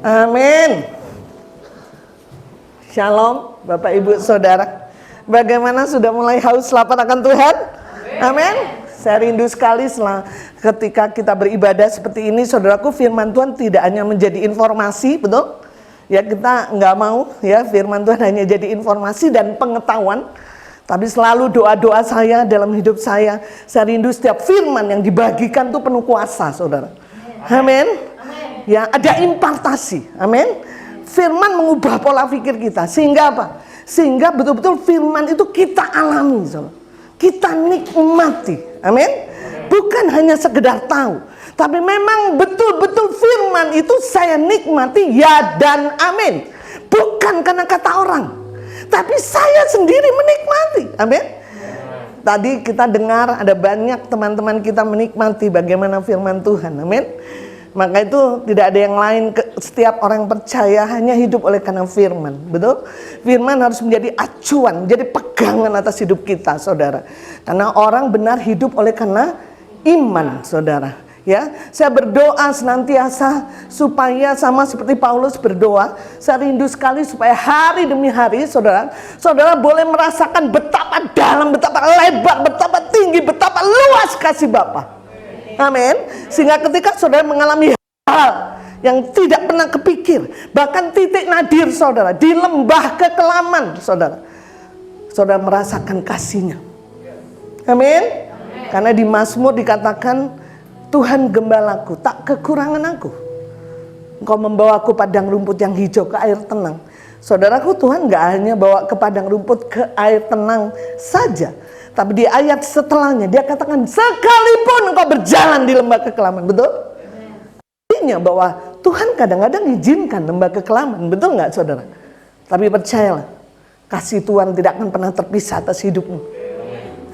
Amin. Shalom Bapak Ibu Saudara. Bagaimana, sudah mulai haus lapar akan Tuhan? Amin. Saya rindu sekali ketika kita beribadah seperti ini, saudaraku. Firman Tuhan tidak hanya menjadi informasi, betul? Ya, kita nggak mau ya firman Tuhan hanya jadi informasi dan pengetahuan. Tapi selalu doa-doa saya dalam hidup saya rindu setiap firman yang dibagikan itu penuh kuasa, saudara. Amin. Ya, ada impartasi. Amin. Firman mengubah pola pikir kita. Sehingga apa? Sehingga betul-betul firman itu kita alami, saudara. Kita nikmati. Amin. Bukan hanya sekedar tahu, tapi memang betul-betul firman itu saya nikmati, ya dan amin. Bukan karena kata orang, tapi saya sendiri menikmati. Amin. Tadi kita dengar ada banyak teman-teman kita menikmati bagaimana firman Tuhan. Amin. Maka itu tidak ada yang lain, setiap orang percaya hanya hidup oleh karena firman. Betul? Firman harus menjadi acuan, jadi pegangan atas hidup kita, saudara. Karena orang benar hidup oleh karena iman, saudara. Ya, saya berdoa senantiasa supaya sama seperti Paulus berdoa, saya rindu sekali supaya hari demi hari saudara boleh merasakan betapa dalam, betapa lebar, betapa tinggi, betapa luas kasih Bapa. Amin. Sehingga ketika saudara mengalami hal yang tidak pernah kepikir, bahkan titik nadir saudara di lembah kekelaman, saudara merasakan kasih-Nya. Amin. Karena di Mazmur dikatakan, Tuhan gembalaku, tak kekurangan aku. Engkau membawaku padang rumput yang hijau ke air tenang. Saudaraku, Tuhan gak hanya bawa ke padang rumput, ke air tenang saja, tapi di ayat setelahnya dia katakan, sekalipun engkau berjalan di lembah kekelaman. Betul? Artinya bahwa Tuhan kadang-kadang izinkan lembah kekelaman. Betul gak, saudara? Tapi percayalah, kasih Tuhan tidak akan pernah terpisah atas hidupmu.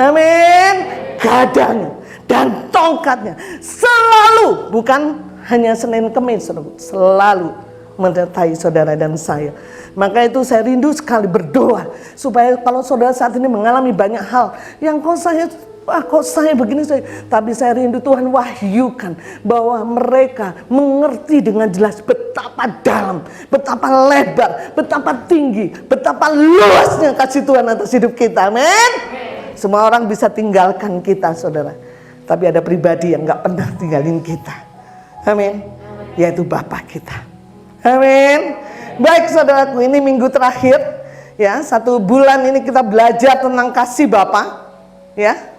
Amin. Gadanya dan tongkatnya selalu, bukan hanya Senin Kemis, selalu menyertai saudara dan saya. Maka itu saya rindu sekali berdoa supaya kalau saudara saat ini mengalami banyak hal yang kok saya begini, tapi saya rindu Tuhan wahyukan bahwa mereka mengerti dengan jelas betapa dalam, betapa lebar, betapa tinggi, betapa luasnya kasih Tuhan atas hidup kita. Amin. Semua orang bisa tinggalkan kita, saudara, tapi ada pribadi yang gak pernah tinggalin kita. Amin. Yaitu Bapa kita. Amin. Baik saudaraku, ini minggu terakhir ya, 1 bulan ini kita belajar tentang kasih Bapa. Ya.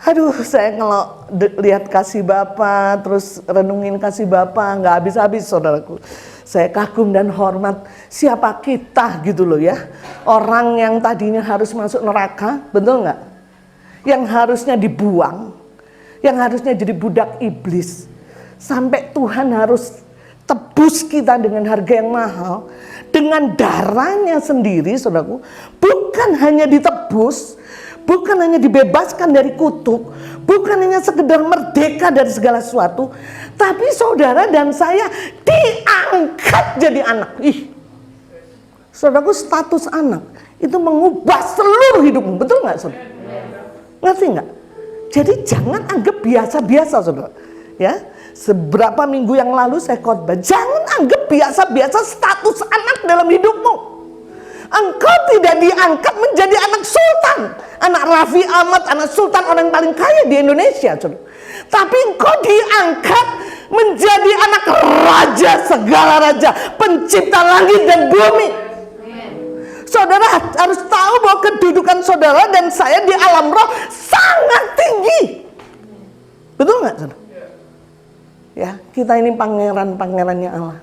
Aduh, saya kalau lihat kasih Bapa, terus renungin kasih Bapa, nggak habis-habis saudaraku. Saya kagum dan hormat siapa kita gitu loh ya. Orang yang tadinya harus masuk neraka, betul nggak? Yang harusnya dibuang, yang harusnya jadi budak iblis, sampai Tuhan harus tebus kita dengan harga yang mahal, dengan darahnya sendiri, saudaraku. Bukan hanya ditebus, bukan hanya dibebaskan dari kutuk, bukan hanya sekedar merdeka dari segala sesuatu, tapi saudara dan saya diangkat jadi anak. Saudaraku, status anak itu mengubah seluruh hidupmu, betul nggak, saudara? Ngerti nggak? Jadi jangan anggap biasa-biasa, saudara. Ya, seberapa minggu yang lalu saya khotbah, jangan anggap biasa-biasa status anak dalam hidupmu. Engkau tidak diangkat menjadi anak sultan, anak Raffi Ahmad, anak sultan orang paling kaya di Indonesia, saudara. Tapi engkau diangkat menjadi anak raja segala raja, pencipta langit dan bumi. Saudara harus tahu bahwa kedudukan saudara dan saya di alam roh sangat tinggi. Betul nggak, saudara? Ya, kita ini pangeran-pangerannya Allah.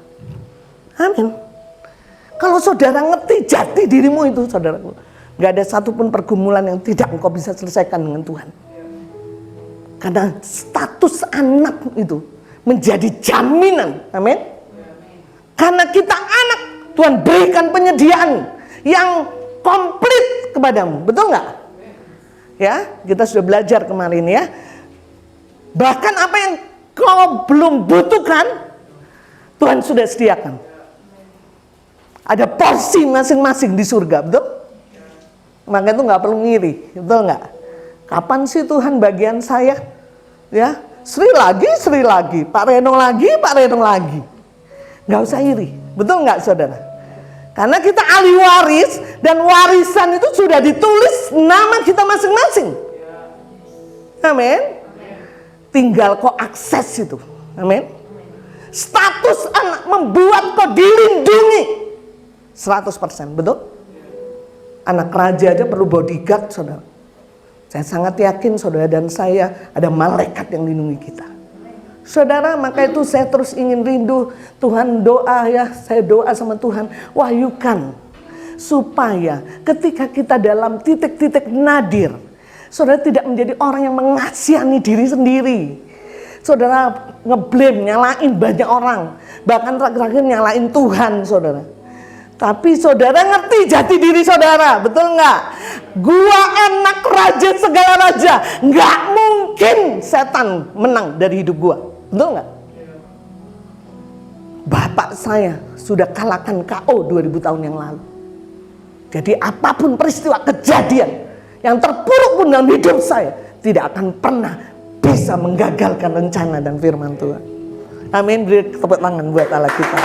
Amin. Kalau saudara ngerti jati dirimu itu, saudaraku, gak ada satupun pergumulan yang tidak engkau bisa selesaikan dengan Tuhan. Karena status anak itu menjadi jaminan. Amin. Karena kita anak, Tuhan berikan penyediaan yang komplit kepadamu. Betul nggak? Ya, kita sudah belajar kemarin ya. Bahkan apa yang kau belum butuhkan, Tuhan sudah sediakan. Ada porsi masing-masing di surga, betul? Maka itu nggak perlu ngiri, betul nggak? Kapan sih Tuhan bagian saya? Ya, Sri lagi, Pak Reno lagi. Nggak usah iri, betul nggak saudara? Karena kita ahli waris dan warisan itu sudah ditulis nama kita masing-masing. Amin. Tinggal kau akses itu. Amin. Status anak membuat kau dilindungi 100%, betul? Anak raja aja perlu bodyguard, saudara. Saya sangat yakin saudara dan saya ada malaikat yang lindungi kita. Saudara, maka itu saya terus ingin rindu Tuhan, doa ya, saya doa sama Tuhan, wahyukan supaya ketika kita dalam titik-titik nadir, saudara tidak menjadi orang yang mengasihani diri sendiri. Saudara ngeblame, nyalain banyak orang, bahkan terakhir nyalain Tuhan, saudara. Tapi saudara ngerti jati diri saudara, betul nggak? Gua anak raja segala raja, nggak mungkin setan menang dari hidup gua, betul nggak? Bapak saya sudah kalahkan KO 2000 tahun yang lalu. Jadi apapun peristiwa kejadian yang terpuruk pun dalam hidup saya tidak akan pernah bisa menggagalkan rencana dan firman Tuhan. Amin. Beri tepuk tangan buat Allah kita.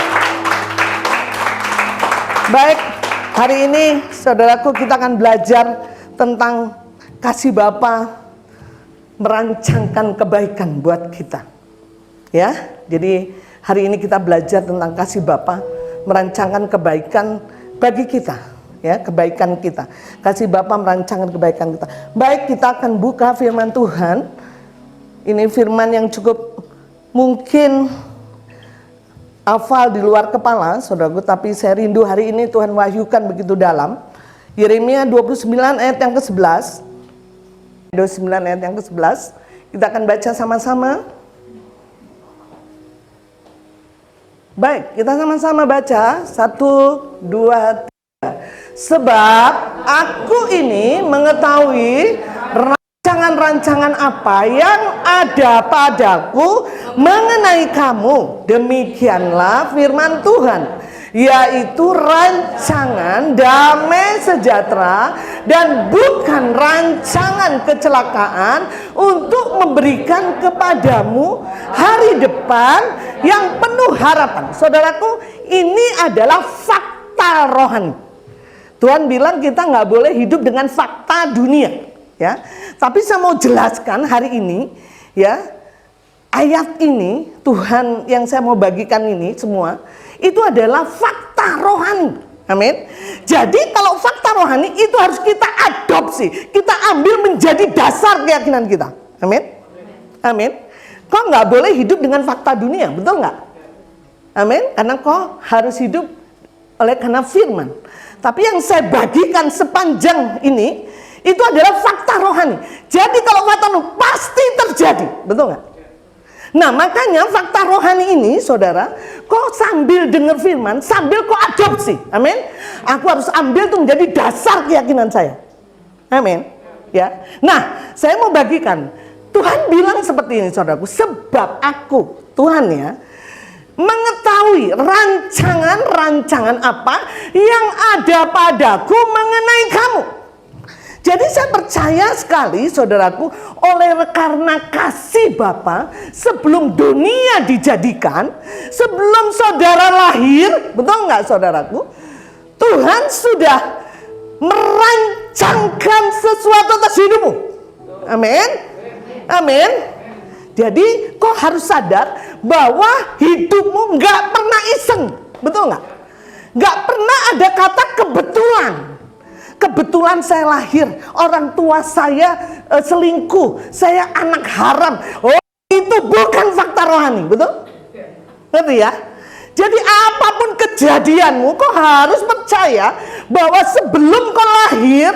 Baik, hari ini saudaraku kita akan belajar tentang kasih Bapa merancangkan kebaikan buat kita. Ya, jadi hari ini kita belajar tentang kasih Bapa merancangkan kebaikan bagi kita. Ya, kebaikan kita. Kasih Bapa merancangkan kebaikan kita. Baik, kita akan buka firman Tuhan. Ini firman yang cukup mungkin hafal di luar kepala, saudaraku, tapi saya rindu hari ini Tuhan wahyukan begitu dalam. Yeremia 29 ayat yang ke-11. 29 ayat yang ke-11. Kita akan baca sama-sama. Baik, kita sama-sama baca. 1, 2, 3. Sebab aku ini mengetahui rancangan-rancangan apa yang ada padaku mengenai kamu. Demikianlah firman Tuhan, yaitu rancangan damai sejahtera dan bukan rancangan kecelakaan, untuk memberikan kepadamu hari depan yang penuh harapan. Saudaraku, ini adalah fakta rohani. Tuhan bilang kita nggak boleh hidup dengan fakta dunia, ya. Tapi saya mau jelaskan hari ini, ya, ayat ini Tuhan yang saya mau bagikan ini semua itu adalah fakta rohani. Amin. Jadi kalau fakta rohani itu harus kita adopsi, kita ambil menjadi dasar keyakinan kita. Amin. Amin. Kau nggak boleh hidup dengan fakta dunia, betul nggak? Amin. Karena kau harus hidup oleh karena firman. Tapi yang saya bagikan sepanjang ini itu adalah fakta rohani. Jadi kalau fakta rohani pasti terjadi, betul nggak? Nah, makanya fakta rohani ini, saudara, kok sambil dengar firman, sambil kok adopsi. Amin. Aku harus ambil itu menjadi dasar keyakinan saya. Amin. Ya. Nah, saya mau bagikan. Tuhan bilang seperti ini, saudaraku. Sebab aku, Tuhan ya, mengetahui rancangan-rancangan apa yang ada padaku mengenai kamu. Jadi saya percaya sekali, saudaraku, karena kasih Bapa sebelum dunia dijadikan, sebelum saudara lahir, betul nggak saudaraku? Tuhan sudah merancangkan sesuatu atas hidupmu. Amin. Amin. Jadi kau harus sadar bahwa hidupmu nggak pernah iseng, betul nggak? Nggak pernah ada kata kebetulan. Kebetulan saya lahir, orang tua saya selingkuh, saya anak haram. Oh, itu bukan fakta rohani, betul? Ngerti ya? Jadi apapun kejadianmu, kau harus percaya bahwa sebelum kau lahir,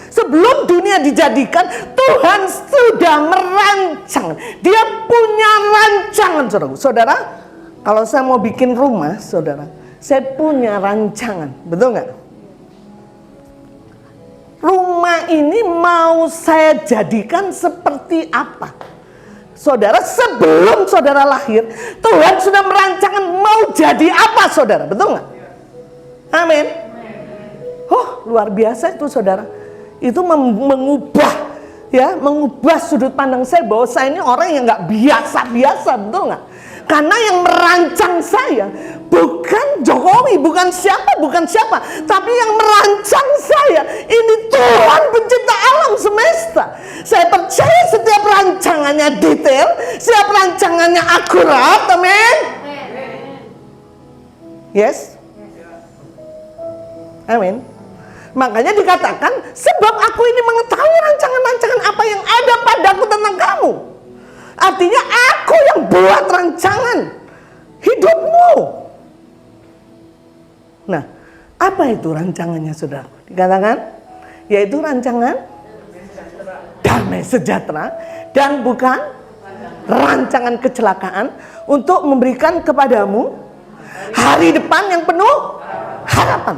sebelum dunia dijadikan, Tuhan sudah merancang. Dia punya rancangan, saudara. Saudara, kalau saya mau bikin rumah, saudara, saya punya rancangan, betul nggak? Rumah ini mau saya jadikan seperti apa? Saudara, sebelum saudara lahir, Tuhan sudah merancangkan mau jadi apa, saudara, betul nggak? Amin. Oh, luar biasa itu, saudara. Itu mengubah, ya, mengubah sudut pandang saya bahwa saya ini orang yang nggak biasa-biasa, betul nggak? Karena yang merancang saya bukan Jokowi, bukan siapa, tapi yang merancang saya ini Tuhan pencipta alam semesta. Saya percaya setiap rancangannya detail, setiap rancangannya akurat. Amin. Yes. Amin. Makanya dikatakan, sebab aku ini mengetahui rancangan-rancangan apa yang ada padaku tentang kamu. Artinya aku yang buat rancangan hidupmu. Nah, apa itu rancangannya, saudara? Dikatakan, yaitu rancangan damai sejahtera dan bukan rancangan kecelakaan, untuk memberikan kepadamu hari depan yang penuh harapan.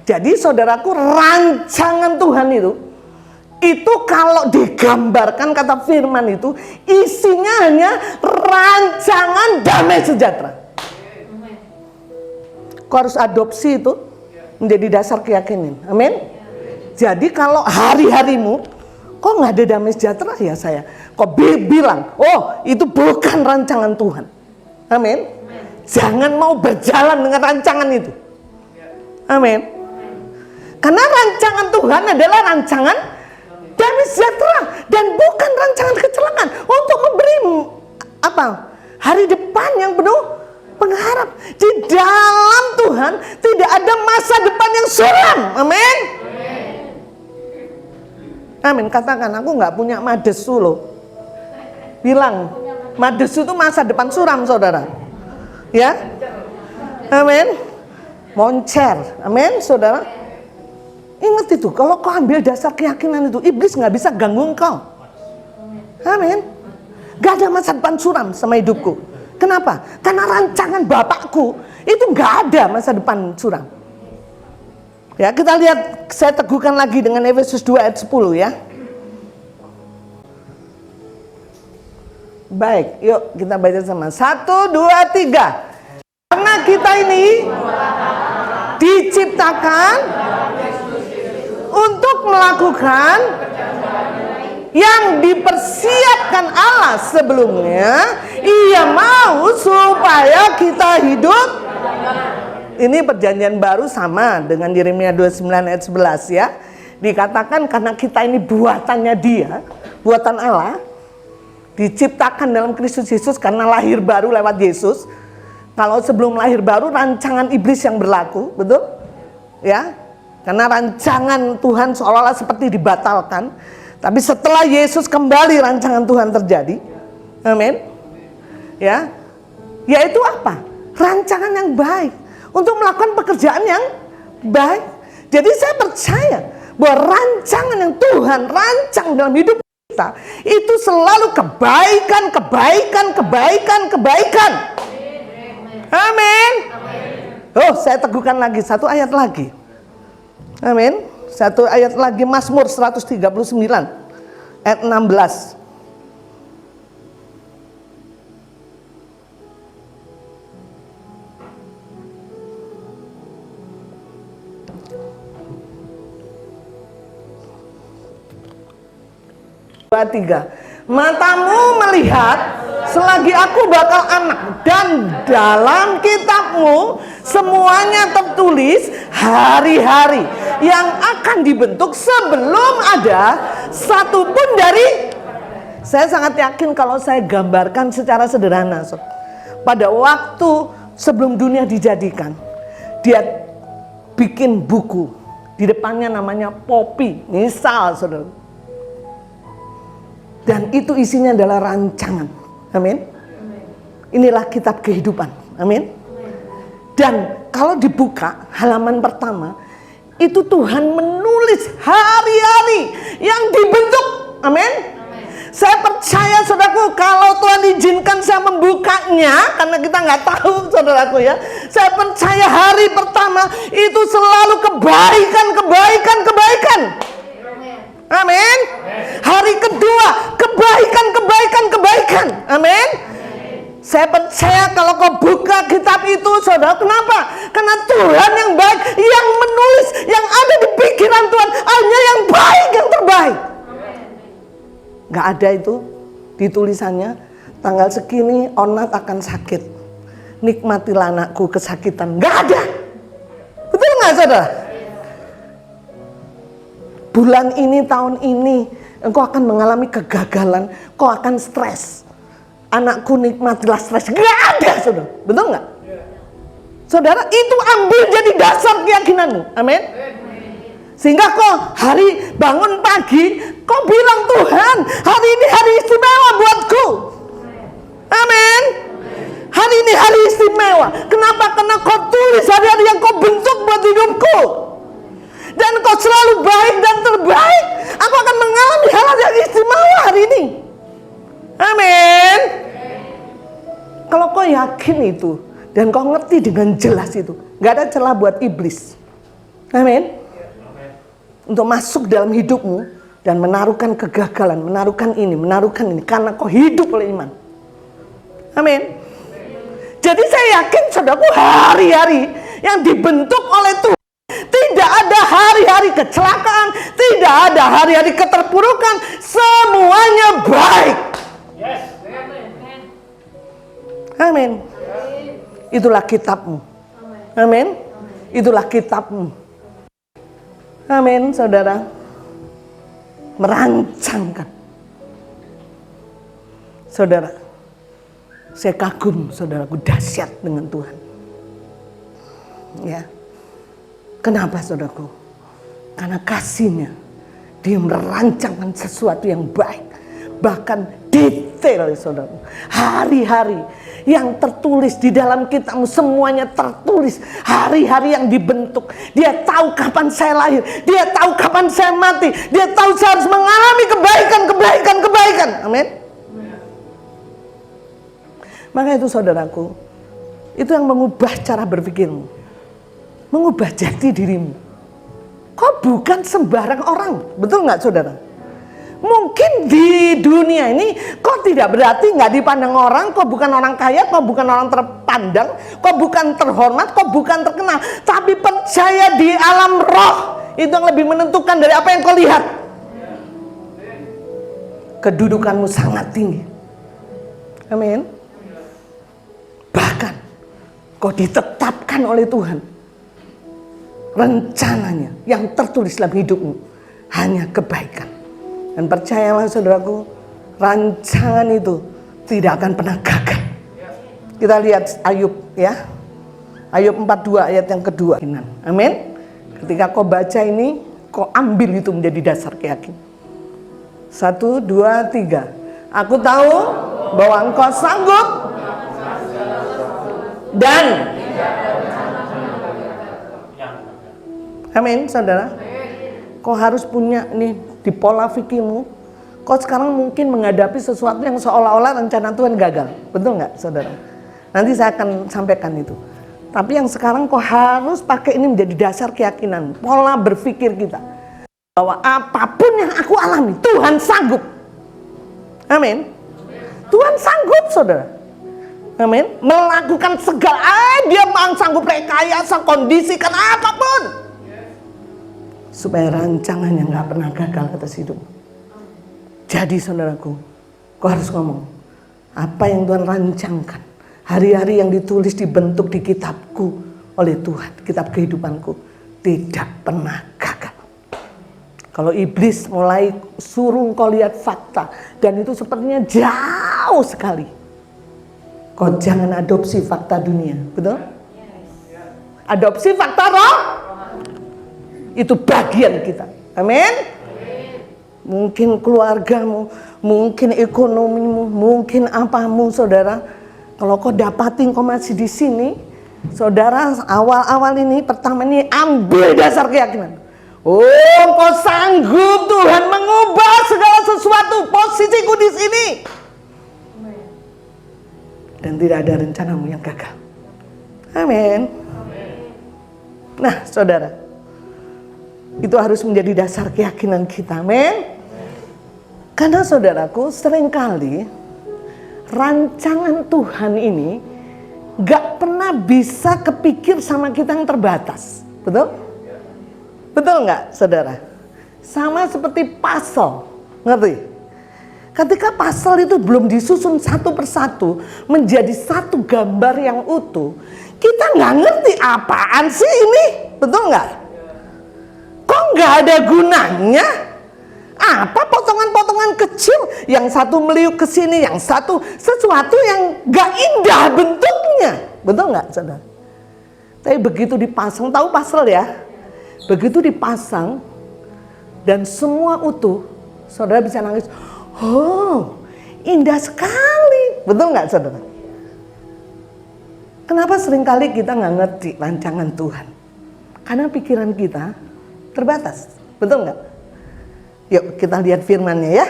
Jadi saudaraku, rancangan Tuhan itu kalau digambarkan kata firman itu isinya hanya rancangan damai sejahtera. Kau harus adopsi itu menjadi dasar keyakinan. Amin. Jadi kalau hari-harimu kok nggak ada damai sejahtera, ya saya kok bilang, oh itu bukan rancangan Tuhan. Amin. Jangan mau berjalan dengan rancangan itu. Amin. Karena rancangan Tuhan adalah rancangan damai sejahtera dan bukan rancangan kecelakaan, untuk memberi hari depan yang penuh pengharap. Di dalam Tuhan tidak ada masa depan yang suram. Amin. Amin. Katakan, aku nggak punya madesu loh. Bilang, madesu itu masa depan suram, saudara. Ya. Amin. Moncer. Amin, saudara. Ingat itu, kalau kau ambil dasar keyakinan itu, iblis nggak bisa ganggu engkau. Amin. Gak ada masa depan suram sama hidupku. Kenapa? Karena rancangan Bapakku itu nggak ada masa depan suram. Ya, kita lihat, saya teguhkan lagi dengan Efesus 2 ayat 10 ya. Baik, yuk kita baca sama. 1, 2, 3. Karena kita ini diciptakan untuk melakukan yang dipersiapkan Allah sebelumnya. Ia mau supaya kita hidup. Ini perjanjian baru sama dengan Yeremia 29 ayat 11 ya. Dikatakan karena kita ini buatannya Dia, buatan Allah, diciptakan dalam Kristus Yesus karena lahir baru lewat Yesus. Kalau sebelum lahir baru rancangan iblis yang berlaku, betul? Ya. Karena rancangan Tuhan seolah-olah seperti dibatalkan. Tapi setelah Yesus kembali, rancangan Tuhan terjadi. Amin. Ya. Yaitu apa? Rancangan yang baik untuk melakukan pekerjaan yang baik. Jadi saya percaya bahwa rancangan yang Tuhan rancang dalam hidup kita itu selalu kebaikan. Amin. Oh, saya teguhkan lagi satu ayat lagi. Amin. Satu ayat lagi, Mazmur 139 ayat 16. Tiga. Matamu melihat selagi aku bakal anak, dan dalam kitabmu semuanya tertulis hari-hari yang akan dibentuk sebelum ada satupun dari. Saya sangat yakin kalau saya gambarkan secara sederhana, pada waktu sebelum dunia dijadikan, Dia bikin buku, di depannya namanya Poppy, misal saudara. Dan itu isinya adalah rancangan. Amin. Inilah kitab kehidupan. Amin. Dan kalau dibuka halaman pertama, itu Tuhan menulis hari-hari yang dibentuk. Amin. Saya percaya saudaraku, kalau Tuhan izinkan saya membukanya, karena kita nggak tahu saudaraku ya. Saya percaya hari pertama itu selalu kebaikan. Amin. Hari kedua kebaikan. Amin. Saya percaya kalau kau buka kitab itu, saudara, kenapa? Karena Tuhan yang baik, yang menulis, yang ada di pikiran Tuhan hanya yang baik, yang terbaik. Gak ada itu di tulisannya tanggal segini Onat akan sakit, nikmatilah anakku kesakitan. Nggak ada. Betul nggak saudara? Bulan ini, tahun ini engkau akan mengalami kegagalan, kau akan stres. Anakku nikmatilah stres. Nggak ada saudara. Betul nggak? Saudara, itu ambil jadi dasar keyakinanmu. Amin. Sehingga kau hari bangun pagi, kau bilang, Tuhan, hari ini hari istimewa buatku. Amin. Hari ini hari istimewa. Kenapa? Karena kau tulis hari-hari yang kau bentuk buat hidupku. Dan kau selalu baik dan terbaik. Aku akan mengalami hal-hal yang istimewa hari ini. Amin. Kalau kau yakin itu, dan kau ngerti dengan jelas itu, gak ada celah buat iblis. Amin. Untuk masuk dalam hidupmu dan menaruhkan kegagalan, menaruhkan ini, karena kau hidup oleh iman. Amin. Jadi saya yakin saudaraku, hari-hari yang dibentuk oleh Tuhan, tidak ada hari-hari kecelakaan, tidak ada hari-hari keterpurukan, semuanya baik. Amin. Itulah kitabmu. Amin. Itulah kitabmu. Amin, saudara. Merancangkan. Saudara, saya kagum, saudaraku, dahsyat dengan Tuhan. Ya. Kenapa, saudaraku? Karena kasihnya, dia merancangkan sesuatu yang baik. Bahkan detail, saudaraku. Hari-hari yang tertulis di dalam kitabmu, semuanya tertulis. Hari-hari yang dibentuk. Dia tahu kapan saya lahir, dia tahu kapan saya mati, dia tahu saya harus mengalami kebaikan. Amin. Maka itu saudaraku, itu yang mengubah cara berpikirmu, mengubah jati dirimu. Kau bukan sembarang orang, betul nggak saudara? Mungkin di dunia ini kau tidak berarti, nggak dipandang orang, kau bukan orang kaya, kau bukan orang terpandang, kau bukan terhormat, kau bukan terkenal. Tapi percaya di alam roh, itu yang lebih menentukan dari apa yang kau lihat. Kedudukanmu sangat tinggi. Amin. Bahkan kau ditetapkan oleh Tuhan. Rencananya yang tertulis dalam hidupmu hanya kebaikan. Dan percayalah saudaraku, rancangan itu tidak akan pernah gagal. Kita lihat Ayub ya. Ayub 42 ayat yang kedua. Amin. Ketika kau baca ini, kau ambil itu menjadi dasar keyakinan. 1, 2, 3. Aku tahu bahwa engkau sanggup dan amin, saudara. Kau harus punya nih di pola fikirmu. Kau sekarang mungkin menghadapi sesuatu yang seolah-olah rencana Tuhan gagal. Betul nggak, saudara? Nanti saya akan sampaikan itu. Tapi yang sekarang kau harus pakai ini menjadi dasar keyakinan, pola berpikir kita. Bahwa apapun yang aku alami, Tuhan sanggup. Amin. Tuhan sanggup, saudara. Amin. Melakukan segala, dia sanggup rekayasa, kondisikan apapun. Supaya rancangannya nggak pernah gagal atas hidup. Jadi saudaraku, kau harus ngomong, apa yang Tuhan rancangkan, hari-hari yang ditulis, dibentuk di kitabku oleh Tuhan, kitab kehidupanku, tidak pernah gagal. Kalau iblis mulai suruh kau lihat fakta, dan itu sepertinya jauh sekali, kau jangan adopsi fakta dunia, betul? Adopsi fakta roh. Itu bagian kita. Amin. Mungkin keluargamu, mungkin ekonomimu, mungkin apamu, saudara. Kalau kau dapatin kau masih di sini, saudara, awal-awal ini, pertama ini ambil dasar keyakinan. Oh, kau sanggup Tuhan mengubah segala sesuatu, posisiku di sini. Dan tidak ada rencanamu yang gagal. Amin. Nah, saudara, itu harus menjadi dasar keyakinan kita. Amin. Karena saudaraku, seringkali rancangan Tuhan ini gak pernah bisa kepikir sama kita yang terbatas. Betul? Betul gak, saudara? Sama seperti puzzle. Ngerti? Ketika pasal itu belum disusun satu persatu menjadi satu gambar yang utuh, kita nggak ngerti apaan sih ini, betul nggak? Kok nggak ada gunanya? Apa potongan-potongan kecil, yang satu meliuk ke sini, yang satu sesuatu yang nggak indah bentuknya, betul nggak, saudara? Tapi begitu dipasang, tahu pasal ya? Begitu dipasang dan semua utuh, saudara bisa nangis. Oh, indah sekali, betul nggak, saudara? Kenapa seringkali kita nggak ngerti rancangan Tuhan? Karena pikiran kita terbatas, betul nggak? Yuk kita lihat firman-Nya ya.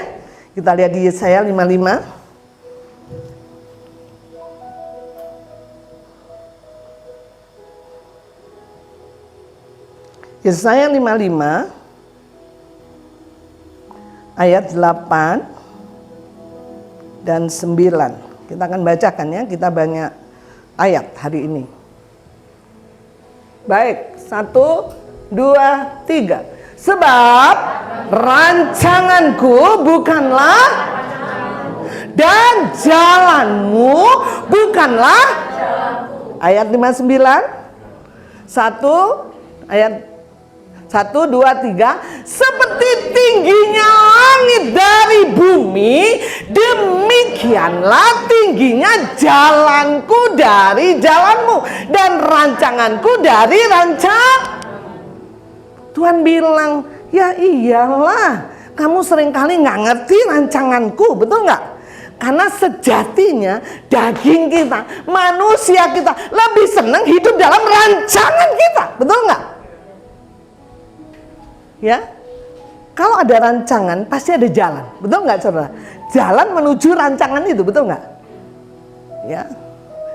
Kita lihat di Yesaya 55. Yesaya 55 ayat 8 dan 9. Kita akan bacakan ya, kita banyak ayat hari ini. Baik, 1, 2, 3. Sebab rancanganku bukanlah dan jalanmu bukanlah. Ayat 59. 1 ayat 1, 2, 3. Seperti tingginya langit dari bumi, demikianlah tingginya jalanku dari jalanmu dan rancanganku dari Tuhan bilang, ya iyalah, kamu seringkali nggak ngerti rancanganku, betul nggak? Karena sejatinya daging kita, manusia kita lebih senang hidup dalam rancangan kita, betul nggak? Ya, kalau ada rancangan pasti ada jalan, betul nggak, saudara? Jalan menuju rancangan itu, betul nggak? Ya.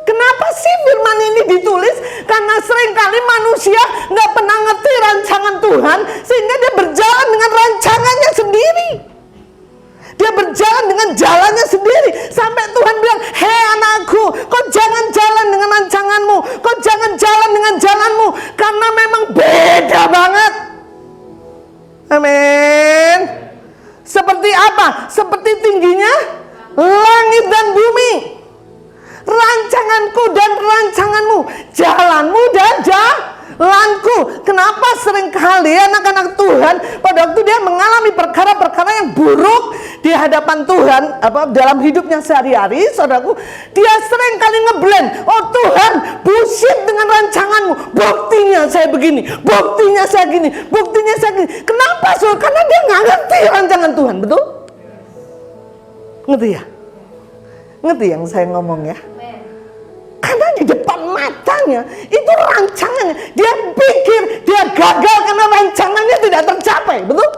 Kenapa sih firman ini ditulis? Karena seringkali manusia nggak pernah ngerti rancangan Tuhan, sehingga dia berjalan dengan rancangannya sendiri. Dia berjalan dengan jalannya sendiri, sampai Tuhan bilang, hei anakku, kau jangan jalan dengan rancanganmu, kau jangan jalan dengan jalanmu, karena memang beda banget. Amin. Seperti apa? Seperti tingginya langit dan bumi. Rancanganku dan rancanganmu, jalanmu dan jalanku. Kenapa seringkali anak-anak Tuhan pada waktu dia mengalami perkara-perkara yang buruk di hadapan Tuhan, dalam hidupnya sehari-hari, saudaraku, dia seringkali ngeblend. Oh Tuhan, bullshit dengan rancanganmu. Buktinya saya begini, buktinya saya gini, buktinya saya gini. Kenapa, saudara? Karena dia nggak ngerti rancangan Tuhan, betul? Ngerti ya? Ngerti yang saya ngomong ya? Karena di depan matanya itu rancangannya, dia pikir dia gagal karena rancangannya tidak tercapai, betul?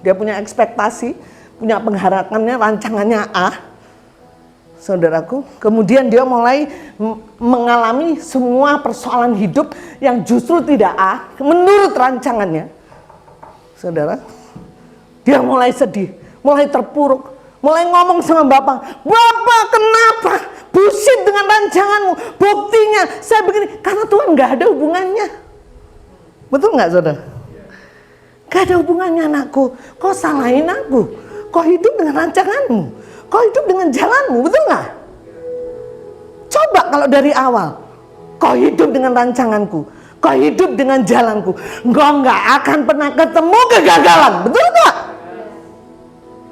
Dia punya ekspektasi, punya pengharapannya, rancangannya A, saudaraku. Kemudian dia mulai mengalami semua persoalan hidup yang justru tidak A menurut rancangannya, saudara. Dia mulai sedih, mulai terpuruk, mulai ngomong sama Bapak, Bapak kenapa bullshit dengan rancanganmu? Buktinya saya begini, karena Tuhan gak ada hubungannya. Betul gak, saudara? Gak ada hubungannya, anakku. Kau salahin aku, kau hidup dengan rancanganmu, kau hidup dengan jalanmu, betul gak? Coba kalau dari awal kau hidup dengan rancanganku, kau hidup dengan jalanku, kau gak akan pernah ketemu kegagalan, betul gak?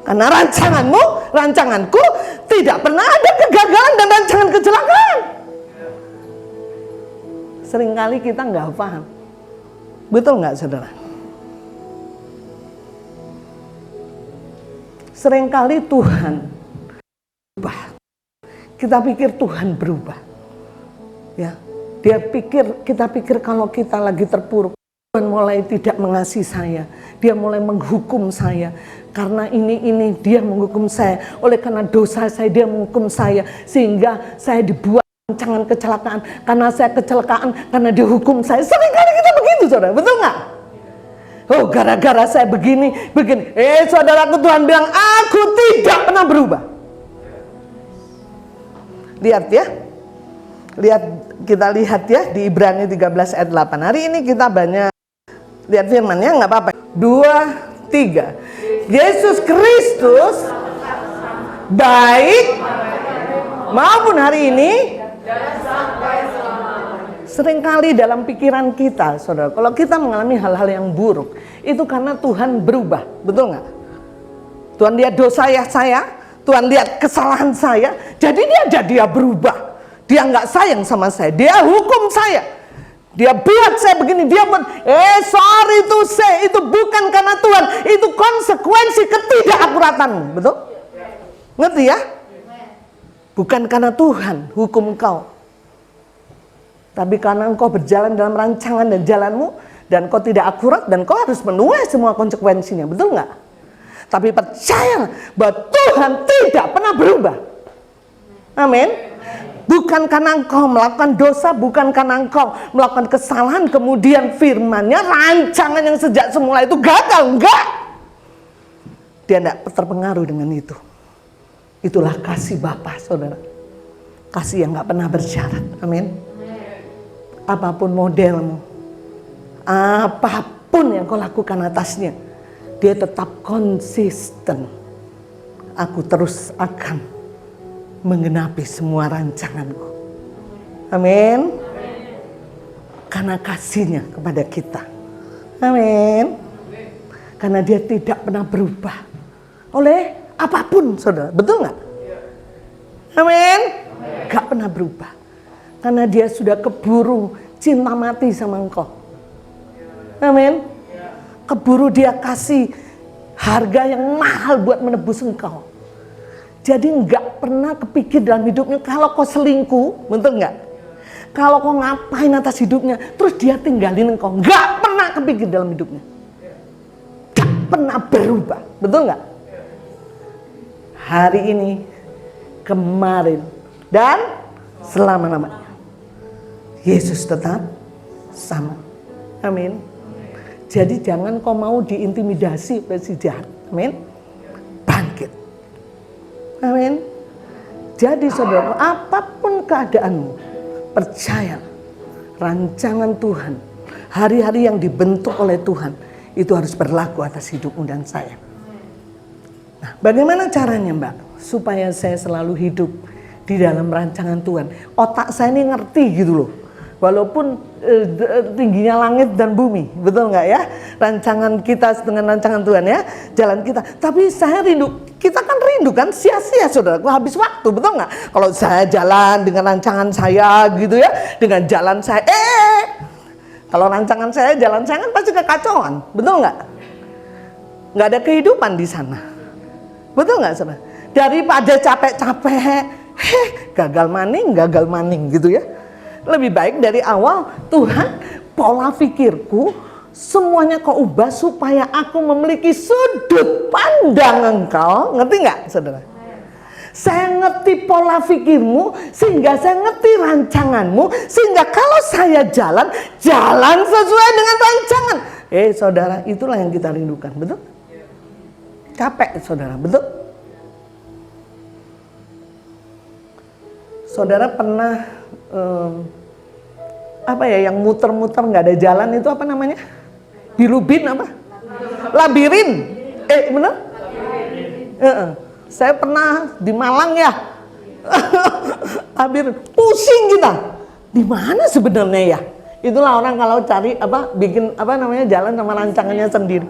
Karena rancanganmu, rancanganku tidak pernah ada kegagalan dan rancangan kecelakaan. Seringkali kita nggak paham. Betul nggak, saudara? Seringkali Tuhan berubah. Kita pikir Tuhan berubah. Ya, kita pikir kalau kita lagi terpuruk, Tuhan mulai tidak mengasihi saya. Dia mulai menghukum saya. Karena ini dia menghukum saya. Oleh karena dosa saya dia menghukum saya. Sehingga saya dibuat rancangan kecelakaan. Karena saya kecelakaan, karena dia hukum saya. Seringkali kita begitu, saudara, betul nggak? Oh, gara-gara saya begini. Saudaraku, Tuhan bilang, aku tidak pernah berubah. Lihat ya. Kita lihat ya di Ibrani 13 ayat 8. Hari ini kita banyak lihat firman-nya, nggak apa-apa. 2, 3. Yesus Kristus baik maupun hari ini. Seringkali dalam pikiran kita, saudara, kalau kita mengalami hal-hal yang buruk, itu karena Tuhan berubah, betul nggak? Tuhan lihat dosa saya, Tuhan lihat kesalahan saya, jadi dia berubah. Dia nggak sayang sama saya, dia hukum saya. Dia buat saya begini, dia buat, sorry to say, itu bukan karena Tuhan, itu konsekuensi ketidakakuratanmu, betul? Ngerti ya? Bukan karena Tuhan hukum kau, tapi karena engkau berjalan dalam rancangan dan jalanmu, dan kau tidak akurat, dan kau harus menuai semua konsekuensinya, betul nggak? Tapi percaya bahwa Tuhan tidak pernah berubah. Amin. Bukan karena engkau melakukan dosa, bukan karena engkau melakukan kesalahan, kemudian firman-Nya, rancangan yang sejak semula itu gagal, enggak. Dia tidak terpengaruh dengan itu. Itulah kasih Bapa, saudara. Kasih yang gak pernah bersyarat. Amin. Apapun modelmu, apapun yang kau lakukan atasnya, dia tetap konsisten. Aku terus akan menggenapi semua rancanganku. Amin. Karena kasihnya kepada kita. Amin. Karena dia tidak pernah berubah oleh apapun, saudara, betul nggak? Amin. Gak pernah berubah, karena dia sudah keburu cinta mati sama engkau. Amin. Keburu dia kasih harga yang mahal buat menebus engkau. Jadi nggak pernah kepikir dalam hidupnya kalau kau selingkuh, betul nggak? Kalau kau ngapain atas hidupnya, terus dia tinggalin engkau, nggak pernah kepikir dalam hidupnya. Gak pernah berubah, betul nggak? Hari ini, kemarin, dan selama-lamanya. Yesus tetap sama. Amin. Jadi jangan kau mau diintimidasi oleh si jahat. Amin. Bangkit. Amin. Jadi saudara, apapun keadaanmu, percaya rancangan Tuhan, hari-hari yang dibentuk oleh Tuhan, itu harus berlaku atas hidupmu dan saya. Nah, bagaimana caranya, Mbak, supaya saya selalu hidup di dalam rancangan Tuhan? Otak saya ini ngerti gitu loh, walaupun tingginya langit dan bumi, betul nggak ya? Rancangan kita dengan rancangan Tuhan ya, jalan kita. Tapi saya rindu, kita kan rindu kan, sia-sia saudara, habis waktu, betul nggak? Kalau saya jalan dengan rancangan saya gitu ya, dengan jalan saya, kalau rancangan saya, jalan saya kan pasti kekacauan, betul nggak? Nggak ada kehidupan di sana. Betul nggak saudara? Daripada capek-capek, gagal maning gitu ya. Lebih baik dari awal, Tuhan, pola pikirku semuanya kau ubah supaya aku memiliki sudut pandang engkau. Ngerti nggak saudara? Saya ngerti pola pikirmu, sehingga saya ngerti rancanganmu, sehingga kalau saya jalan sesuai dengan rancangan. Saudara, itulah yang kita rindukan, betul? Capek saudara, betul? Saudara pernah yang muter-muter nggak ada jalan itu apa namanya? Bilubin apa? Labirin. Bener? Saya pernah di Malang ya. Labirin. Pusing kita. Di mana sebenarnya ya? Itulah orang kalau cari bikin jalan sama rancangannya sendiri.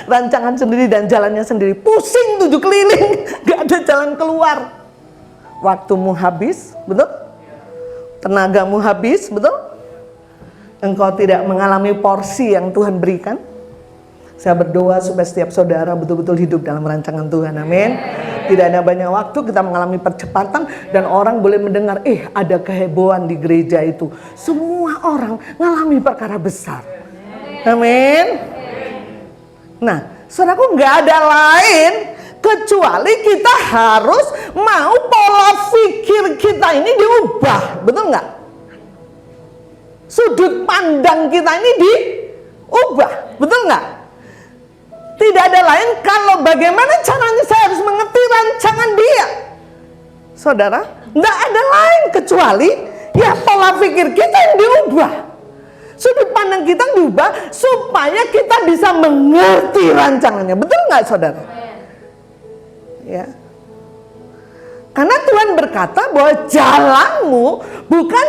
Rancangan sendiri dan jalannya sendiri, pusing 7 keliling, gak ada jalan keluar. Waktumu habis, betul? Tenagamu habis, betul? Engkau tidak mengalami porsi yang Tuhan berikan. Saya berdoa supaya setiap saudara betul-betul hidup dalam rancangan Tuhan, amin. Tidak ada banyak waktu kita mengalami percepatan, dan orang boleh mendengar, ada kehebohan di gereja itu. Semua orang mengalami perkara besar, amin. Nah, saudaraku, nggak ada lain kecuali kita harus mau pola pikir kita ini diubah, betul nggak? Sudut pandang kita ini diubah, betul nggak? Tidak ada lain kalau bagaimana caranya saya harus mengerti rancangan Dia. Saudara, nggak ada lain kecuali ya pola pikir kita yang diubah. Sudut pandang kita diubah supaya kita bisa mengerti rancangannya. Betul nggak saudara? Ya. Karena Tuhan berkata bahwa jalanmu bukan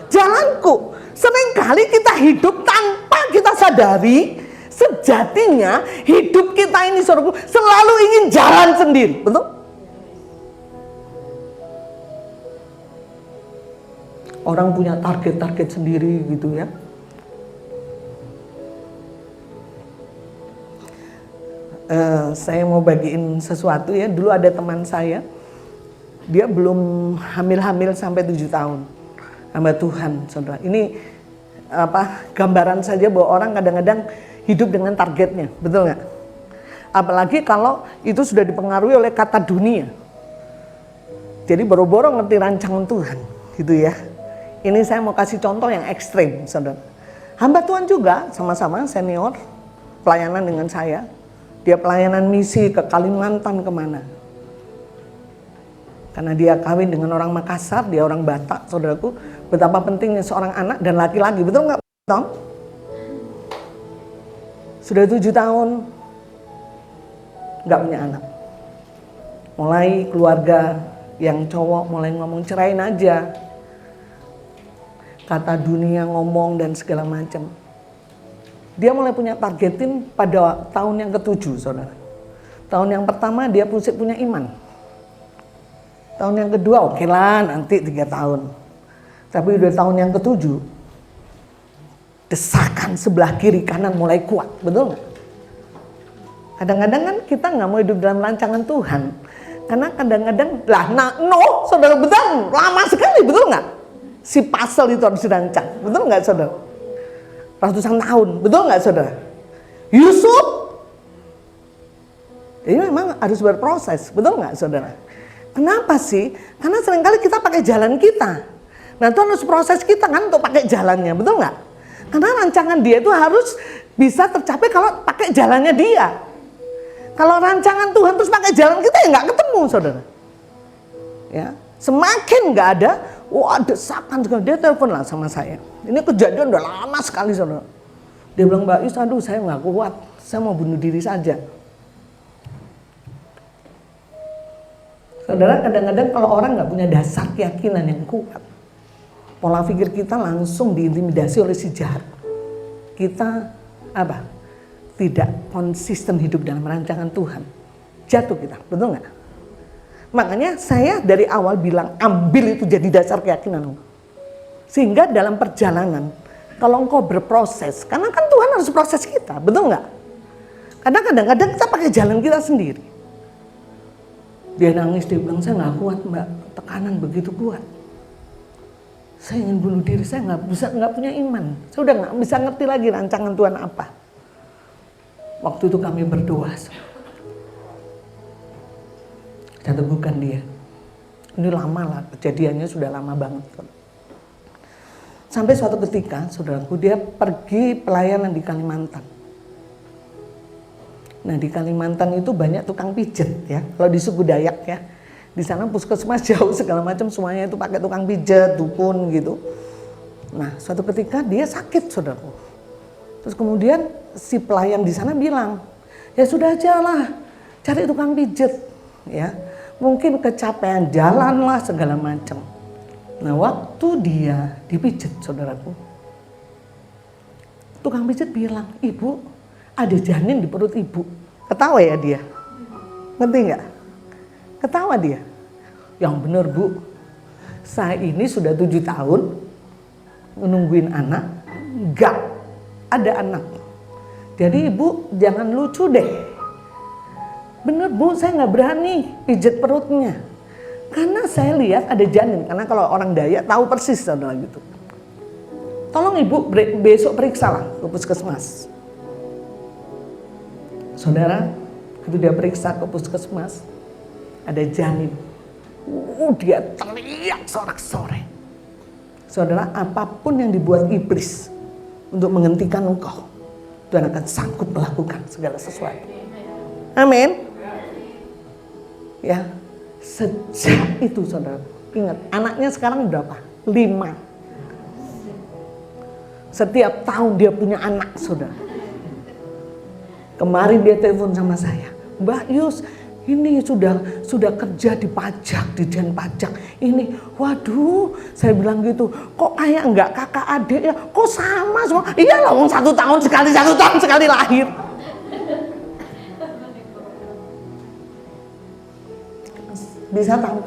jalanku. Seringkali kita hidup tanpa kita sadari, sejatinya hidup kita ini saudaraku selalu ingin jalan sendiri. Betul? Orang punya target-target sendiri gitu ya. Saya mau bagiin sesuatu ya. Dulu ada teman saya, dia belum hamil-hamil sampai 7 tahun. Hamba Tuhan, saudara. Ini gambaran saja bahwa orang kadang-kadang hidup dengan targetnya, betul nggak? Apalagi kalau itu sudah dipengaruhi oleh kata dunia. Jadi boro-boro ngerti rancangan Tuhan, gitu ya. Ini saya mau kasih contoh yang ekstrim, saudara. Hamba Tuhan juga sama-sama senior pelayanan dengan saya. Dia pelayanan misi ke Kalimantan kemana. Karena dia kawin dengan orang Makassar, dia orang Batak, saudaraku. Betapa pentingnya seorang anak dan laki-laki, betul nggak Tom? Sudah 7 tahun nggak punya anak. Mulai keluarga yang cowok mulai ngomong cerain aja. Kata dunia ngomong dan segala macam. Dia mulai punya targetin pada tahun yang ke-7, saudara. Tahun yang pertama dia punya iman. Tahun yang kedua oke lah nanti 3 tahun. Tapi udah tahun yang ke-7, desakan sebelah kiri kanan mulai kuat, betul nggak? Kadang-kadang kan kita nggak mau hidup dalam rancangan Tuhan. Karena kadang-kadang, saudara betul, lama sekali, betul nggak? Si puzzle itu harus dirancang, betul nggak saudara? Ratusan tahun, betul nggak saudara? Yusuf, ini memang harus berproses, betul nggak saudara? Kenapa sih? Karena seringkali kita pakai jalan kita. Nah Tuhan harus proses kita kan untuk pakai jalannya, betul nggak? Karena rancangan dia itu harus bisa tercapai kalau pakai jalannya dia. Kalau rancangan Tuhan terus pakai jalan kita ya nggak ketemu saudara. Ya, semakin nggak ada, wah desakan sekali. Dia telepon lah sama saya. Ini kejadian udah lama sekali saudara. Dia bilang, Mbak Yus, aduh saya nggak kuat, saya mau bunuh diri saja. Saudara, kadang-kadang kalau orang nggak punya dasar keyakinan yang kuat, pola pikir kita langsung diintimidasi oleh si jahat. Kita tidak konsisten hidup dalam rancangan Tuhan. Jatuh kita, betul nggak? Makanya saya dari awal bilang ambil itu jadi dasar keyakinan. Sehingga dalam perjalanan, kalau engkau berproses, karena kan Tuhan harus proses kita, betul nggak? Karena kadang-kadang kita pakai jalan kita sendiri. Dia nangis, dia bilang saya nggak kuat Mbak, tekanan begitu kuat. Saya ingin bunuh diri, saya nggak punya iman. Saya udah nggak bisa ngerti lagi rancangan Tuhan apa. Waktu itu kami berdoa. Saya teguhkan dia. Ini lama lah, kejadiannya sudah lama banget. Sampai suatu ketika, saudaraku, dia pergi pelayanan di Kalimantan. Nah di Kalimantan itu banyak tukang pijet ya. Kalau di suku Dayak ya. Di sana puskesmas jauh segala macam semuanya itu pakai tukang pijet, dukun gitu. Nah suatu ketika dia sakit saudaraku. Terus kemudian si pelayan di sana bilang, ya sudah aja lah cari tukang pijet ya. Mungkin kecapean jalan lah segala macam. Nah waktu dia dipijet saudaraku, tukang pijet bilang, ibu ada janin di perut ibu. Ketawa ya dia, ngerti nggak? Ketawa dia. Yang bener bu, saya ini sudah 7 tahun menungguin anak, nggak ada anak. Jadi ibu jangan lucu deh. Bener bu, saya nggak berani pijet perutnya. Karena saya lihat ada janin, karena kalau orang Dayak tahu persis saudara gitu. Tolong ibu besok periksa lah ke puskesmas. Saudara, itu dia periksa ke puskesmas, ada janin. Dia teriak sorak-sorai. Saudara, apapun yang dibuat iblis untuk menghentikan engkau, Tuhan akan sanggup melakukan segala sesuatu. Amin. Ya. Sejak itu saudara, ingat anaknya sekarang berapa? 5. Setiap tahun dia punya anak, saudara. Kemarin dia telepon sama saya, Mbak Yus, ini sudah kerja di pajak, di Dijen Pajak. Ini, waduh, saya bilang gitu, kok kayak enggak kakak adik ya? Kok sama semua? Iya lah, 1 tahun sekali lahir. Bisa tahu?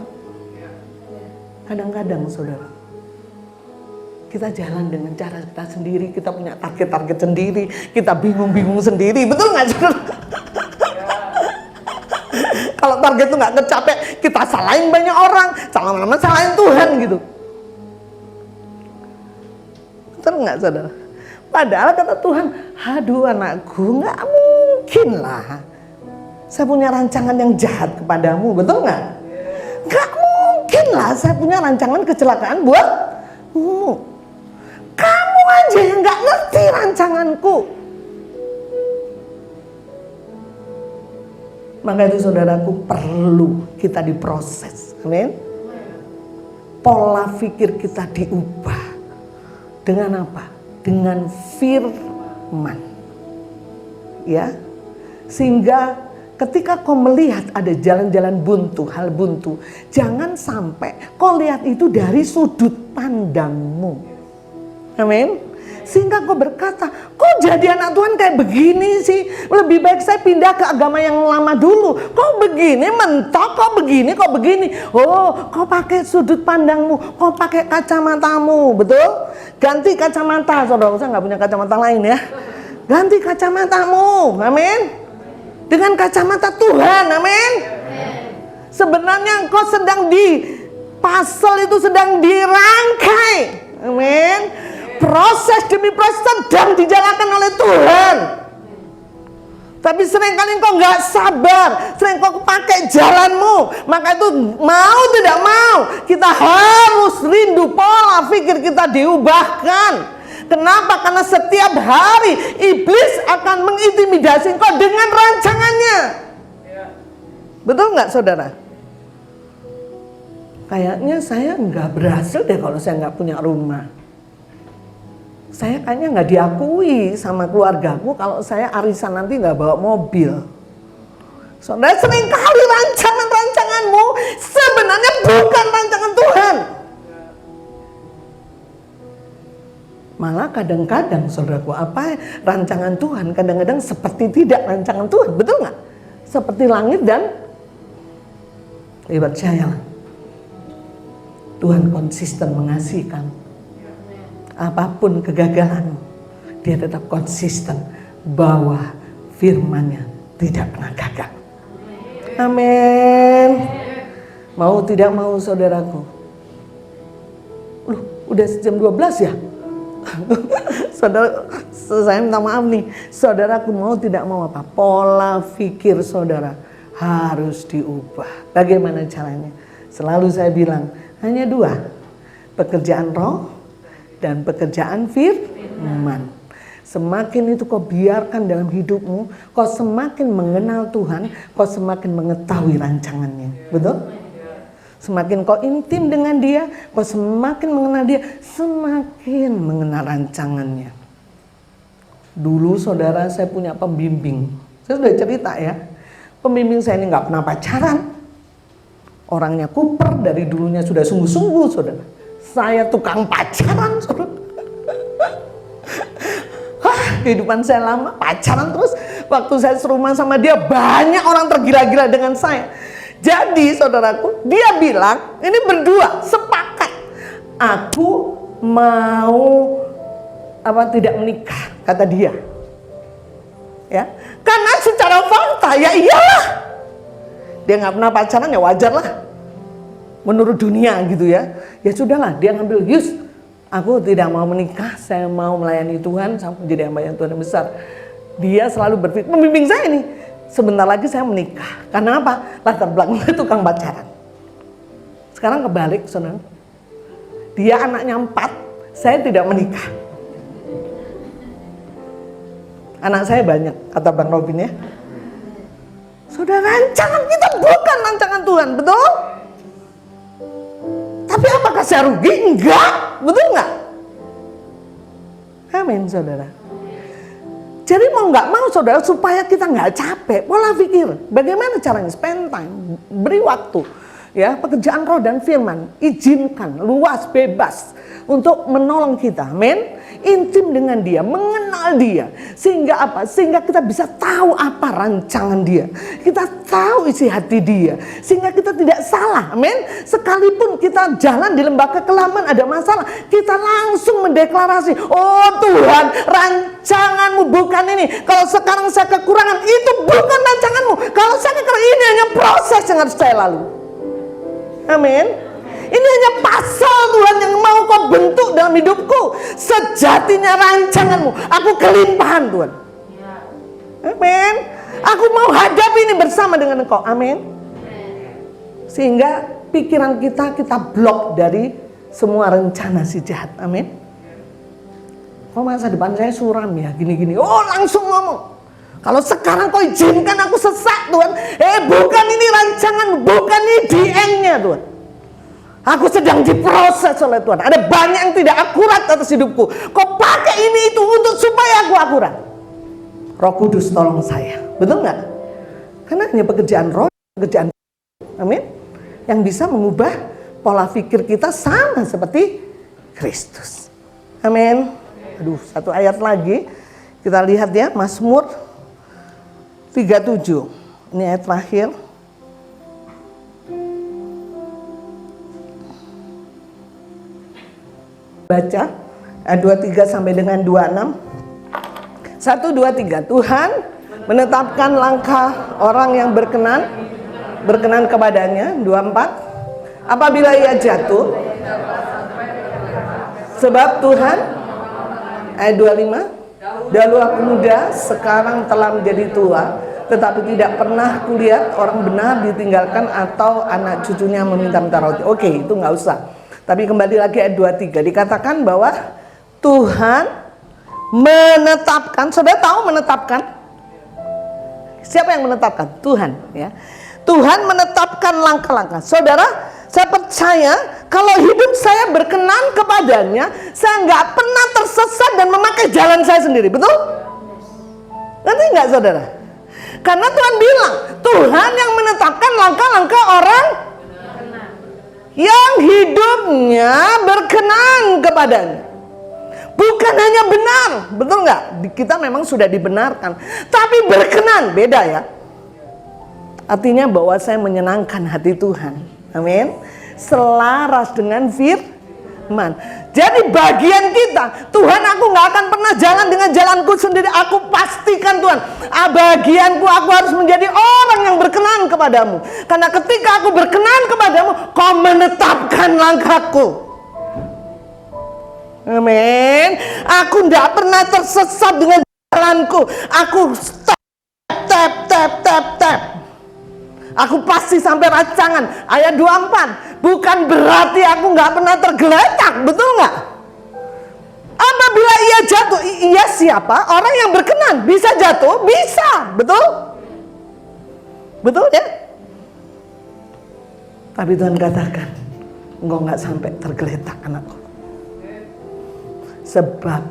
Kadang-kadang, saudara, kita jalan dengan cara kita sendiri, kita punya target-target sendiri, kita bingung-bingung sendiri, betul nggak, saudara? Kalau target itu nggak kecapek, kita salahin banyak orang, lama-lama salahin Tuhan gitu. Betul nggak, saudara? Padahal kata Tuhan, aduh anakku, nggak mungkin lah saya punya rancangan yang jahat kepadamu, betul nggak? Nggak mungkin lah saya punya rancangan kecelakaan buatmu. Kamu aja yang nggak ngerti rancanganku. Maka itu saudaraku, perlu kita diproses. Amin. Pola pikir kita diubah. Dengan apa? Dengan firman. Ya. Sehingga ketika kau melihat ada jalan-jalan buntu, hal buntu, jangan sampai kau lihat itu dari sudut pandangmu. Amin. Sehingga kau berkata, kok jadi anak Tuhan kayak begini sih? Lebih baik saya pindah ke agama yang lama dulu. Kok begini, mentok, kok begini. Oh, kau pakai sudut pandangmu, kau pakai kacamatamu, betul? Ganti kacamata, saudara, saya nggak punya kacamata lain ya. Ganti kacamatamu, amin. Dengan kacamata Tuhan, amin. Sebenarnya engkau sedang pasal itu sedang dirangkai, amin. Proses demi proses sedang dijalankan oleh Tuhan. Tapi seringkali engkau nggak sabar, sering kau pakai jalanmu. Maka itu mau tidak mau, kita harus rindu pola pikir kita diubahkan. Kenapa? Karena setiap hari iblis akan mengintimidasi engkau dengan rancangannya. Betul nggak, saudara? Kayaknya saya nggak berhasil deh kalau saya nggak punya rumah. Saya kayaknya nggak diakui sama keluargaku kalau saya arisan nanti nggak bawa mobil. Saudara, seringkali rancangan-rancanganmu sebenarnya bukan rancangan Tuhan. Malah kadang-kadang, saudaraku, apa rancangan Tuhan kadang-kadang seperti tidak rancangan Tuhan, betul nggak? Seperti langit dan percayalah, Tuhan konsisten mengasihi kamu. Apapun kegagalanmu, dia tetap konsisten bahwa firman-Nya tidak pernah gagal. Amin. Mau tidak mau, saudaraku. Loh, udah jam 12 ya? Saudara, saya minta maaf nih. Saudaraku, mau tidak mau apa? Pola pikir saudara harus diubah. Bagaimana caranya? Selalu saya bilang, hanya 2. Pekerjaan roh dan pekerjaan firman. Semakin itu kau biarkan dalam hidupmu, kau semakin mengenal Tuhan, kau semakin mengetahui rancangannya. Betul? Semakin kau intim dengan dia, kau semakin mengenal dia, semakin mengenal rancangannya. Dulu, saudara, saya punya pembimbing. Saya sudah cerita ya. Pembimbing saya ini nggak pernah pacaran. Orangnya kuper, dari dulunya sudah sungguh-sungguh, saudara. Saya tukang pacaran, saudara. Kehidupan saya lama pacaran terus. Waktu saya serumah sama dia, banyak orang tergila-gila dengan saya. Jadi, saudaraku, dia bilang, ini berdua sepakat, aku mau tidak menikah, kata dia. Ya, karena secara fakta ya iyalah, dia nggak pernah pacaran, ya wajar lah. Menurut dunia gitu ya. Ya sudahlah, dia ngambil, Yus, aku tidak mau menikah, saya mau melayani Tuhan sampai menjadi hamba yang Tuhan yang besar. Dia selalu berpikir, pembimbing saya ini, sebentar lagi saya menikah. Karena apa? Latar belakangnya tukang pacaran. Sekarang kebalik, saudara. Dia anaknya 4, saya tidak menikah. Anak saya banyak, kata Bang Robin ya. Saudara, rancangan kita bukan rancangan Tuhan, betul? Tapi apakah saya rugi? Enggak, betul enggak? Amin, saudara. Jadi mau nggak mau, saudara, supaya kita nggak capek, pola pikir. Bagaimana caranya? Spend time, beri waktu. Ya, pekerjaan roh dan firman, izinkan, luas, bebas untuk menolong kita. Amin. Intim dengan dia, mengenal dia. Sehingga apa? Sehingga kita bisa tahu apa rancangan dia. Kita tahu isi hati dia. Sehingga kita tidak salah. Amin. Sekalipun kita jalan di lembah kekelaman ada masalah, kita langsung mendeklarasi, oh Tuhan, rancanganmu bukan ini. Kalau sekarang saya kekurangan, itu bukan rancanganmu. Kalau saya kekurangan, ini hanya proses yang harus saya lalui. Amin. Ini hanya pasal Tuhan yang mau kau bentuk dalam hidupku. Sejatinya rancanganmu, aku kelimpahan Tuhan. Amin. Aku mau hadapi ini bersama dengan engkau. Amin. Sehingga pikiran kita blok dari semua rencana si jahat. Amin. Kok masa depan saya suram ya, gini-gini. Oh, langsung ngomong. Kalau sekarang kau izinkan aku sesak Tuhan. Bukan ini rancangan, bukan ini DN-nya Tuhan. Aku sedang diproses oleh Tuhan. Ada banyak yang tidak akurat atas hidupku. Kau pakai ini itu untuk supaya aku akurat. Roh Kudus tolong saya. Betul nggak? Karena hanya pekerjaan roh, pekerjaan, amin, yang bisa mengubah pola pikir kita sama seperti Kristus. Amin. Aduh, satu ayat lagi. Kita lihat ya, Mazmur 37. Ini ayat terakhir. Baca ayat 23 sampai dengan 26. 1, 2, 3. Tuhan menetapkan langkah orang yang berkenan kepadanya. 24. Apabila ia jatuh, sebab Tuhan, ayat 25, dahulu aku muda, sekarang telah menjadi tua, tetapi tidak pernah kulihat orang benar ditinggalkan atau anak cucunya meminta-minta roti. Oke, itu nggak usah. Tapi kembali lagi ayat 23, dikatakan bahwa Tuhan menetapkan. Saudara tahu menetapkan? Siapa yang menetapkan? Tuhan, ya. Tuhan menetapkan langkah-langkah. Saudara, saya percaya kalau hidup saya berkenan kepadanya, saya nggak pernah tersesat dan memakai jalan saya sendiri. Betul? Ngerti nggak, saudara? Karena Tuhan bilang, Tuhan yang menetapkan langkah-langkah orang yang hidupnya berkenan kepadanya. Bukan hanya benar, betul nggak? Kita memang sudah dibenarkan, tapi berkenan, beda ya. Artinya bahwa saya menyenangkan hati Tuhan, amin. Selaras dengan firman. Jadi bagian kita, Tuhan, aku nggak akan pernah jalan dengan jalanku sendiri. Aku pastikan Tuhan, bagianku, aku harus menjadi orang yang berkenan kepadamu. Karena ketika aku berkenan kepadamu, kau menetapkan langkahku. Amin. Aku nggak pernah tersesat dengan jalanku. Aku tap. Aku pasti sampai rancangan. Ayat 24. Bukan berarti aku nggak pernah tergeletak, betul nggak? Apabila ia jatuh, ia siapa? Orang yang berkenan bisa jatuh, bisa, betul? Betul ya? Tapi Tuhan katakan, engkau nggak sampai tergeletak anakku. Sebab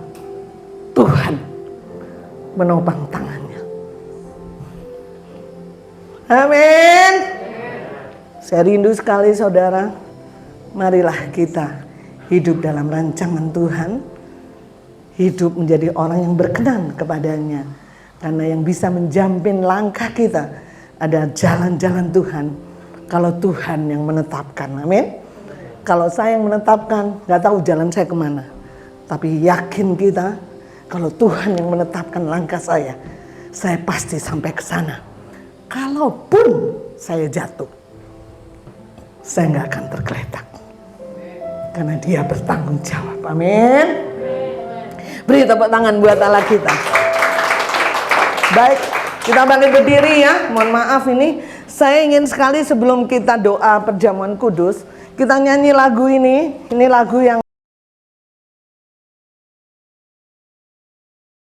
Tuhan menopang tangannya. Amin. Saya rindu sekali, saudara. Marilah kita hidup dalam rancangan Tuhan. Hidup menjadi orang yang berkenan kepadanya. Karena yang bisa menjamin langkah kita ada jalan-jalan Tuhan. Kalau Tuhan yang menetapkan, amin. Kalau saya yang menetapkan, gak tahu jalan saya kemana. Tapi yakin kita, kalau Tuhan yang menetapkan langkah saya pasti sampai ke sana. Kalaupun saya jatuh, saya nggak akan tergeletak. Karena dia bertanggung jawab. Amin. Beri tepuk tangan buat Allah kita. Baik, kita bangkit berdiri ya. Mohon maaf ini, saya ingin sekali sebelum kita doa perjamuan kudus, kita nyanyi lagu ini. Ini lagu yang